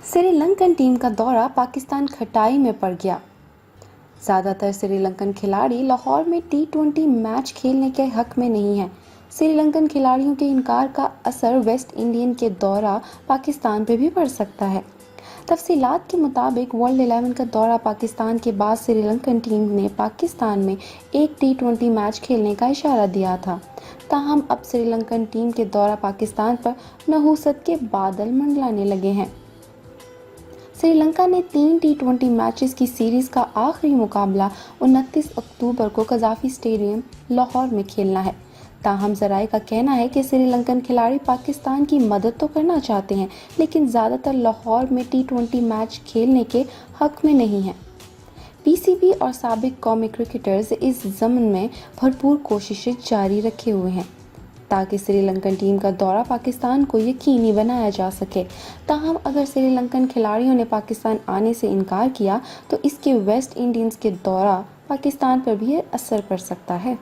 Sri Lankan team का दौरा पाकिस्तान खटाई में पड़ गया। ज़्यादातर श्रीलंकन खिलाड़ी लाहौर में टी20 मैच खेलने के हक में नहीं हैं। श्रीलंकन खिलाड़ियों के इनकार का असर वेस्ट इंडीज के दौरा पाकिस्तान पर भी पड़ सकता है। तफसीलात के मुताबिक वर्ल्ड 11 का दौरा पाकिस्तान के बाद श्रीलंकन टीम ने पाकिस्तान में एक टी20 मैच खेलने का इशारा दिया था। ताहम अब श्रीलंकन टीम के दौरा पाकिस्तान पर नहुसत के बादल मंडलाने लगे हैं। श्रीलंका ने 3 टी20 मैचेस की सीरीज़ का आखिरी मुकाबला 29 अक्टूबर को कज़ाफ़ी स्टेडियम लाहौर में खेलना है। ताहम ज़राए का कहना है कि श्रीलंकन खिलाड़ी पाकिस्तान की मदद तो करना चाहते हैं, लेकिन ज़्यादातर लाहौर में टी20 मैच खेलने के हक में नहीं हैं। पीसीबी और साबिक कौमी क्रिकेटर्स इस ज़मन में भरपूर कोशिशें जारी रखे हुए हैं ताकि श्रीलंकन टीम का दौरा पाकिस्तान को यकीनी बनाया जा सके। ताहम अगर श्रीलंकन खिलाड़ियों ने पाकिस्तान आने से इनकार किया तो इसके वेस्ट इंडीज़ के दौरा पाकिस्तान पर भी असर पड़ सकता है।